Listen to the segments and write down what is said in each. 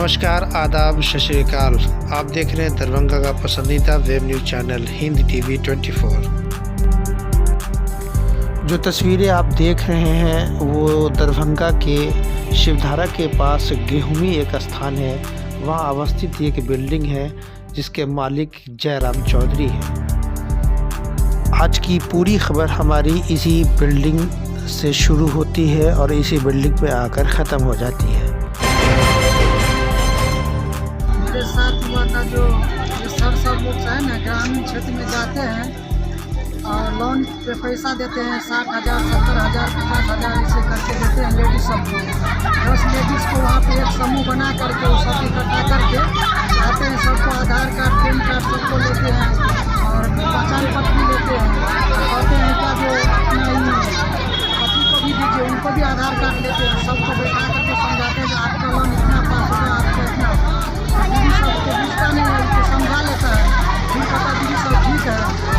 नमस्कार, आदाब, सत श्री अकाल। आप देख रहे हैं दरभंगा का पसंदीदा web news channel Hind TV 24। जो तस्वीरें आप देख रहे हैं वो दरभंगा के शिवधारा के पास गेहूमी एक स्थान है, वहाँ अवस्थित एक बिल्डिंग है जिसके मालिक जयराम चौधरी हैं। आज की पूरी खबर हमारी इसी बिल्डिंग से शुरू होती है और इसी बिल्डिंग पे आकर ख़त्म हो जाती है। मेरे साथ हुआ था जो सब लोग है ना, ग्रामीण क्षेत्र में जाते हैं और लोन पे पैसा देते हैं 60,000, 70,000, 50,000 ऐसे करके देते हैं लेडीज सबको। 10 लेडीज़ को वहाँ पे एक समूह बना करके वो सब इकट्ठा करके आते हैं, सबको आधार कार्ड, पैन कार्ड सबको लेते हैं और पहचान पत्र भी लेते हैं और कहते हैं क्या जो अपना पति को भी दीजिए, उनको भी आधार कार्ड लेते हैं। सबको बैठा करके समझाते हैं कि आपका लोन इतना पास होगा, आपका इतना दीदी सबको पूछता नहीं है, उनको समझा लेता है। फिर कहता दीदी सब ठीक है,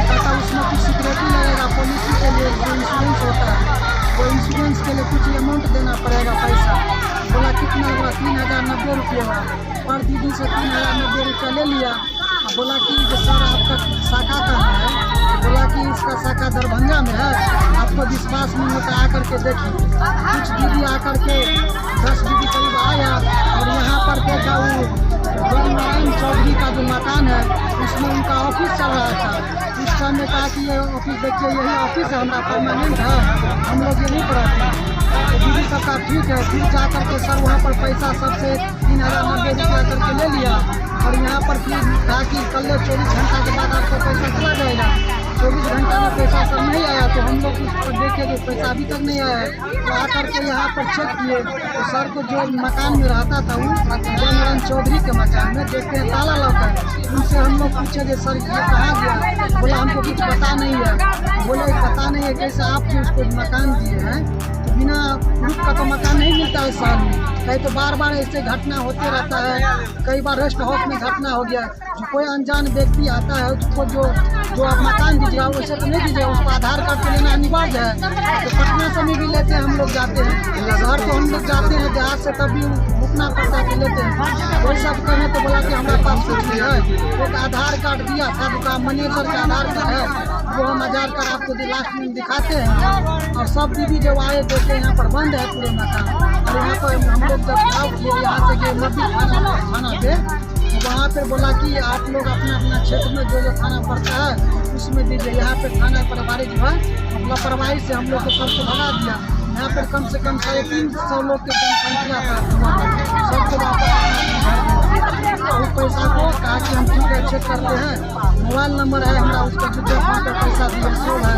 कहता उसमें कुछ सिक्योरिटी लगेगा, पॉलिसी के लिए जो इंश्योरेंस होता है वो इंश्योरेंस के लिए कुछ अमाउंट देना पड़ेगा पैसा। बोला कितना हुआ, 3,090 रुपये हुआ। पर दीदी से 3,090 रुपये ले लिया। बोला कि सर आपका शाखा कहाँ है? बोला कि इसका शाखा दरभंगा में है, आपको विश्वास नहीं होता आकर के देखिए। कुछ दीदी आकर के 10 दीदी करीब आया और यहाँ पर देखा वो नारायण चौधरी का जो मकान है उसमें उनका ऑफिस चल रहा था। उस समय कहा कि ये ऑफिस देखिए, यही ऑफिस है हमारा, परमानेंट है, हम लोग यहीं पर रहते हैं। तो दीदी का कहा ठीक है। फिर जा करके सर वहाँ पर पैसा सबसे 3,090 रुपया करके ले लिया और यहाँ पर फिर कहा कि कल 24 घंटा के बाद आपको पैसा चला जाएगा। 24 घंटा में पैसा सब नहीं आया तो हम लोग उस पर देखे जो पैसा अभी तक नहीं आया है। तो आकर के यहाँ पर चेक किए तो सर को जो मकान में रहता था वो नारायण चौधरी के मकान में देखते हैं ताला लगा है। उनसे हम लोग पूछे कि सर ये कहाँ गया? बोला हमको कुछ पता नहीं है। बोले पता नहीं है कैसे आप जो उसको मकान दिए हैं, तो बिना प्रूफ का तो मकान नहीं मिलता है साल में। कहीं तो बार बार ऐसे घटना होते रहता है। कई बार रेस्ट हाउस में घटना हो गया, जो कोई अनजान व्यक्ति आता है उसको जो आप मकान दीजिएगा वैसे तो नहीं दीजिएगा, उसको आधार कार्ड तो लेना अनिवार्य है। तो पटना से भी लेते हैं, हम लोग जाते हैं घर तो हम लोग जाते हैं देहात से, तभी रुकना पड़ता है लेते हैं। वही सब कहें तो बोला कि हमारे पास कुछ नहीं है। एक आधार कार्ड दिया था, दुकान मैनेजर का आधार कार्ड है, वो हम आधार कार्ड आपको लास्ट में दिखाते हैं। और सब दीदी जब आए देखे यहाँ पर बंद है पूरे मकान। और यहाँ पर हम लोग जब भाव किए यहाँ से गए नदी थाना पे, वहाँ पे बोला कि आप लोग अपना अपना क्षेत्र में जो थाना पड़ता है उसमें दीजिए। यहाँ पे थाना प्रभारी जो है लापरवाही से हम लोग को सबको भगा दिया। यहाँ पर कम से कम 350 लोग की जनसंख्या था, सबको वापस उस पैसा को कहा कि हम ठीक है चेक करते हैं, मोबाइल नंबर है हमारा, उसका जो पैसा दिया सो है।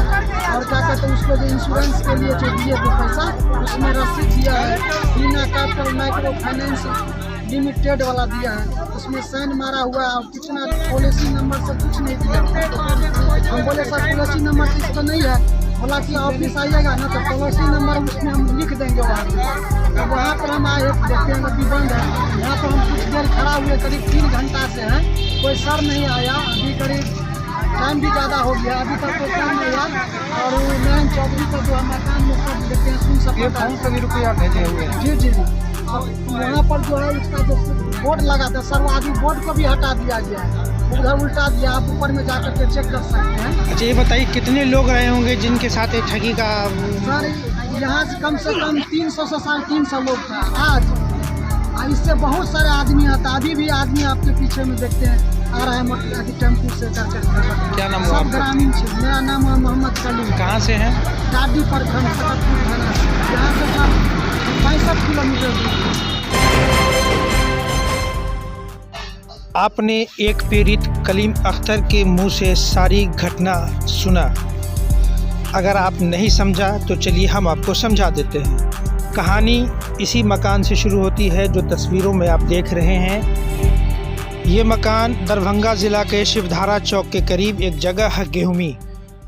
और क्या कहते हैं उसको जो इंश्योरेंस के लिए जो दिए थे पैसा उसमें रसीद दिया है, बिना कैपिटल माइक्रो फाइनेंस लिमिटेड वाला दिया है, उसमें साइन मारा हुआ है। और कितना पॉलिसी नंबर से कुछ नहीं दिया। हम बोले सर पॉलिसी नंबर किस तो नहीं है? बोला कि ऑफिस आइएगा ना तो पॉलिसी नंबर उसमें हम लिख देंगे वहाँ पर। तो वहाँ पर हम आए, देखते हैं अभी बंद है। यहाँ पर हम कुछ देर खड़ा हुए, करीब 3 घंटा से हैं, कोई सर नहीं आया। अभी करीब टाइम भी ज़्यादा हो गया, अभी तक कोई काम नहीं आया। और नारायण चौधरी का जो है मकान में सब देखते हैं, सुन सकते हैं सभी रुपया भेजे हुए। जी जी जी। यहाँ पर जो है उसका जो बोर्ड लगा था सर, वो अभी बोर्ड को भी हटा दिया गया है, उधर उल्टा दिया। आप ऊपर में जाकर के चेक कर सकते हैं। अच्छा ये बताइए कितने लोग रहे होंगे जिनके साथ एक ठगी का? सर यहाँ से कम 300 से 350 लोग था आज। इससे बहुत सारे आदमी आता, अभी भी आदमी आपके पीछे में देखते हैं आ रहा है मोटर टेम्पू से करके। क्या नाम सब ग्रामीण क्षेत्र। मेरा नाम है मोहम्मद कलीम। कहाँ से हैं? टाडी प्रखंड सकतपुर थाना से। यहाँ से सर 65 किलोमीटर दूर। आपने एक पीड़ित कलीम अख्तर के मुंह से सारी घटना सुना। अगर आप नहीं समझा तो चलिए हम आपको समझा देते हैं। कहानी इसी मकान से शुरू होती है जो तस्वीरों में आप देख रहे हैं। ये मकान दरभंगा ज़िला के शिवधारा चौक के करीब एक जगह है गेहूमी,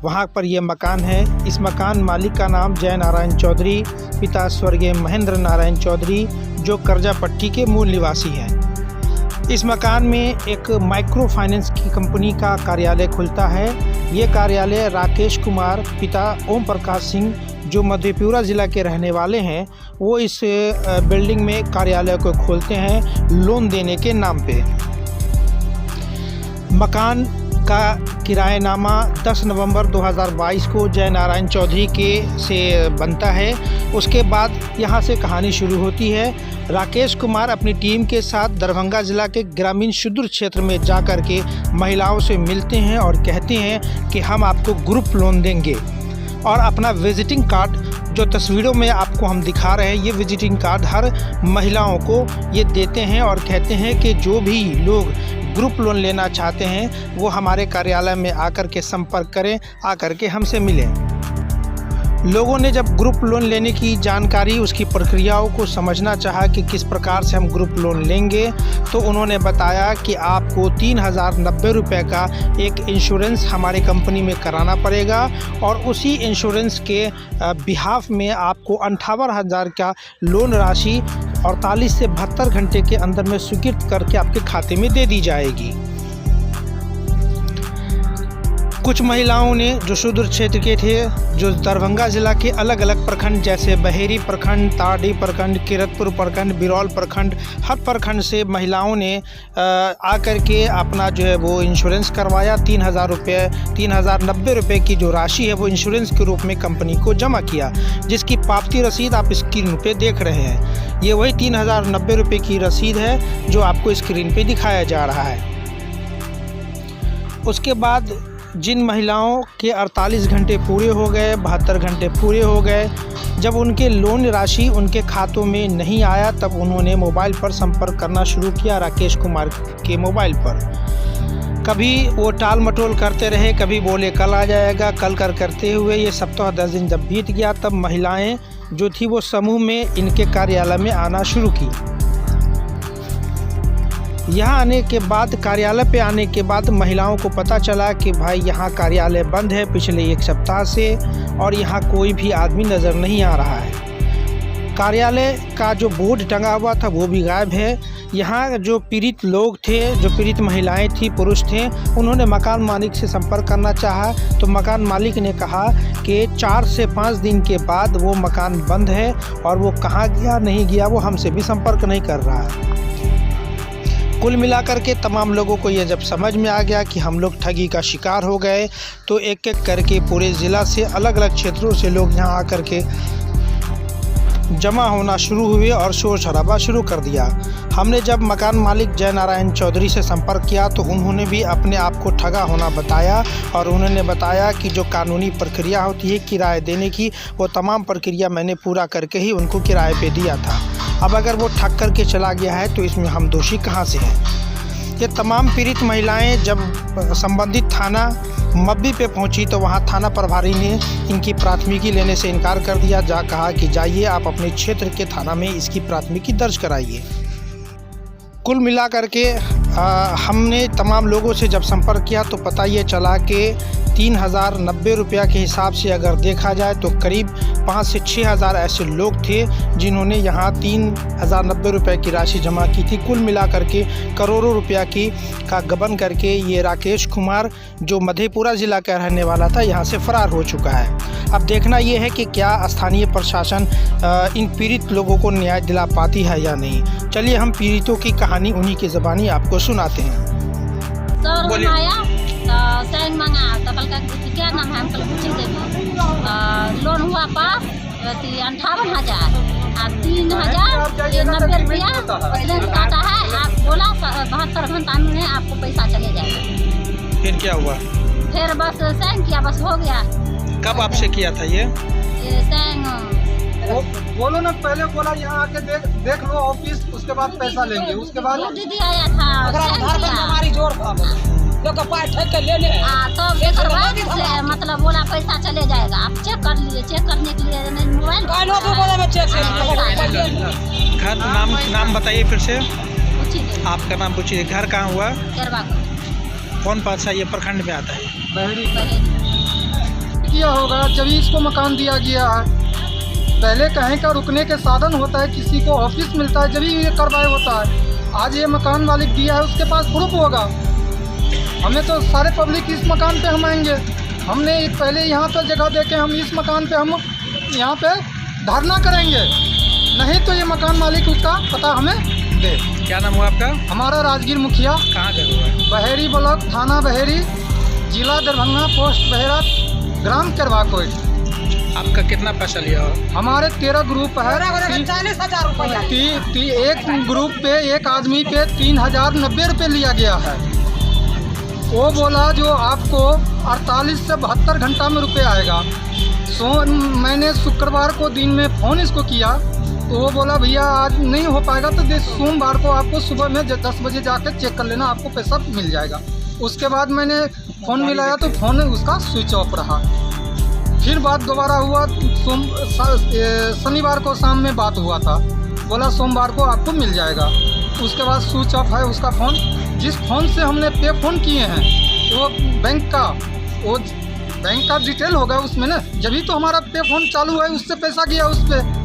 वहाँ पर यह मकान है। इस मकान मालिक का नाम जय नारायण चौधरी, पिता स्वर्गीय महेंद्र नारायण चौधरी, जो कर्जा पट्टी के मूल निवासी हैं। इस मकान में एक माइक्रो फाइनेंस की कंपनी का कार्यालय खुलता है। ये कार्यालय राकेश कुमार पिता ओम प्रकाश सिंह जो मधेपुरा ज़िला के रहने वाले हैं, वो इस बिल्डिंग में कार्यालय को खोलते हैं लोन देने के नाम पे। मकान का किराएनामा 10 नवंबर 2022 को जय नारायण चौधरी से बनता है। उसके बाद यहाँ से कहानी शुरू होती है। राकेश कुमार अपनी टीम के साथ दरभंगा ज़िला के ग्रामीण सुदूर क्षेत्र में जाकर के महिलाओं से मिलते हैं और कहते हैं कि हम आपको ग्रुप लोन देंगे, और अपना विजिटिंग कार्ड जो तस्वीरों में आपको हम दिखा रहे हैं, ये विजिटिंग कार्ड हर महिलाओं को ये देते हैं और कहते हैं कि जो भी लोग ग्रुप लोन लेना चाहते हैं वो हमारे कार्यालय में आकर के संपर्क करें, आकर के हमसे मिलें। लोगों ने जब ग्रुप लोन लेने की जानकारी, उसकी प्रक्रियाओं को समझना चाहा कि किस प्रकार से हम ग्रुप लोन लेंगे, तो उन्होंने बताया कि आपको 3090 रुपये का एक इंश्योरेंस हमारे कंपनी में कराना पड़ेगा, और उसी इंश्योरेंस के बिहाफ में आपको 58,000 का लोन राशि 48 से 72 घंटे के अंदर में स्वीकृत करके आपके खाते में दे दी जाएगी। कुछ महिलाओं ने जो सुदूर क्षेत्र के थे, जो दरभंगा ज़िला के अलग अलग प्रखंड जैसे बहेरी प्रखंड, ताड़ी प्रखंड, किरतपुर प्रखंड, बिरौल प्रखंड, हर प्रखंड से महिलाओं ने आकर के अपना जो है वो इंश्योरेंस करवाया। 3090 रुपये की जो राशि है वो इंश्योरेंस के रूप में कंपनी को जमा किया, जिसकी पावती रसीद आप स्क्रीन पे देख रहे हैं। ये वही 3090 रुपये की रसीद है जो आपको स्क्रीन पे दिखाया जा रहा है। उसके बाद जिन महिलाओं के 48 घंटे पूरे हो गए, 72 घंटे पूरे हो गए, जब उनके लोन राशि उनके खातों में नहीं आया, तब उन्होंने मोबाइल पर संपर्क करना शुरू किया राकेश कुमार के मोबाइल पर। कभी वो टाल मटोल करते रहे, कभी बोले कल आ जाएगा, कल करते हुए ये सप्ताह 10 दिन जब बीत गया, तब महिलाएं जो थी वो समूह में इनके कार्यालय में आना शुरू की। यहाँ आने के बाद, कार्यालय पे आने के बाद महिलाओं को पता चला कि भाई यहाँ कार्यालय बंद है पिछले 1 सप्ताह से, और यहाँ कोई भी आदमी नज़र नहीं आ रहा है। कार्यालय का जो बोर्ड टंगा हुआ था वो भी गायब है। यहाँ जो पीड़ित लोग थे, जो पीड़ित महिलाएं थी, पुरुष थे, उन्होंने मकान मालिक से संपर्क करना चाहा, तो मकान मालिक ने कहा कि 4 से 5 दिन के बाद वो मकान बंद है, और वो कहाँ गया नहीं गया वो हमसे भी संपर्क नहीं कर रहा है। कुल मिलाकर के तमाम लोगों को ये जब समझ में आ गया कि हम लोग ठगी का शिकार हो गए, तो एक एक करके पूरे ज़िला से अलग अलग क्षेत्रों से लोग यहाँ आकर के जमा होना शुरू हुए और शोर शराबा शुरू कर दिया। हमने जब मकान मालिक जय नारायण चौधरी से संपर्क किया तो उन्होंने भी अपने आप को ठगा होना बताया, और उन्होंने बताया कि जो कानूनी प्रक्रिया होती है किराए देने की, वो तमाम प्रक्रिया मैंने पूरा करके ही उनको किराए पे दिया था। अब अगर वो ठग करके चला गया है तो इसमें हम दोषी कहाँ से हैं। ये तमाम पीड़ित महिलाएं जब संबंधित थाना मब्बी पे पहुंची तो वहां थाना प्रभारी ने इनकी प्राथमिकी लेने से इनकार कर दिया। कहा कि जाइए आप अपने क्षेत्र के थाना में इसकी प्राथमिकी दर्ज कराइए। कुल मिलाकर के हमने तमाम लोगों से जब संपर्क किया तो पता ये चला कि 3090 रुपया के हिसाब से अगर देखा जाए तो करीब 5 से 6 हज़ार ऐसे लोग थे जिन्होंने यहाँ 3090 रुपये की राशि जमा की थी। कुल मिलाकर के करोड़ों रुपया का गबन करके ये राकेश कुमार जो मधेपुरा ज़िला का रहने वाला था यहाँ से फरार हो चुका है। अब देखना ये है कि क्या स्थानीय प्रशासन इन पीड़ित लोगों को न्याय दिला पाती है या नहीं। चलिए हम पीड़ितों की कहानी उन्हीं की ज़बानी आपको सुनाते हैं। सैंग मंगा तो क्या नाम है अंकल पूछे लोन हुआ पास 58,000 और 3,090 रुपया काटा है। आप बोला 72 घंटा में आपको पैसा चले जाएगा। फिर क्या हुआ? फिर बस सैंग किया, बस हो गया। कब आपसे किया था ये सैंग? बोलो ना, पहले बोला यहाँ आके देख लो ऑफिस, उसके बाद पैसा लेंगे। उसके बाद दीदी आया था हमारी जोड़ तो मतलब बोला पैसा चले जाएगा। आप चेक कर लिए, चेक करने के लिए मोबाइल घर नाम बताइए फिर से। आपका नाम पूछिए। घर कहाँ हुआ? कौन पासा ये प्रखंड में आता है? किया होगा जब इसको मकान दिया गया है। पहले कहीं का रुकने के साधन होता है, किसी को ऑफिस मिलता है जब ये करवाए होता है। आज ये मकान मालिक दिया है, उसके पास प्रूफ होगा। हमें तो सारे पब्लिक इस मकान पे हम आएंगे। हमने पहले यहाँ पर जगह दे के हम इस मकान पे हम यहाँ पे धरना करेंगे, नहीं तो ये मकान मालिक उसका पता हमें दे। क्या नाम हुआ आपका? हमारा राजगीर मुखिया, कहाँ घर हुआ है? बहेरी ब्लॉक, थाना बहेरी, जिला दरभंगा, पोस्ट बहेरा, ग्राम करवा कोट। आपका कितना पैसा लिया हो? हमारे 13 ग्रुप है। 40,000 रुपया। एक ग्रुप पे एक आदमी पे 3,090 रुपये लिया गया है। वो बोला जो आपको 48 से 72 घंटा में रुपये आएगा। मैंने शुक्रवार को दिन में फ़ोन इसको किया तो वो बोला भैया आज नहीं हो पाएगा, तो सोमवार को आपको सुबह में 10 बजे जाकर चेक कर लेना, आपको पैसा मिल जाएगा। उसके बाद मैंने फ़ोन मिलाया तो फ़ोन उसका स्विच ऑफ रहा। फिर बात दोबारा हुआ, शनिवार को शाम में बात हुआ था, बोला सोमवार को आपको मिल जाएगा। उसके बाद स्विच ऑफ है उसका फ़ोन। जिस फ़ोन से हमने पे फ़ोन किए हैं वो बैंक का डिटेल होगा उसमें ना, जब ही तो हमारा पे फ़ोन चालू है, उससे पैसा गया उस पर।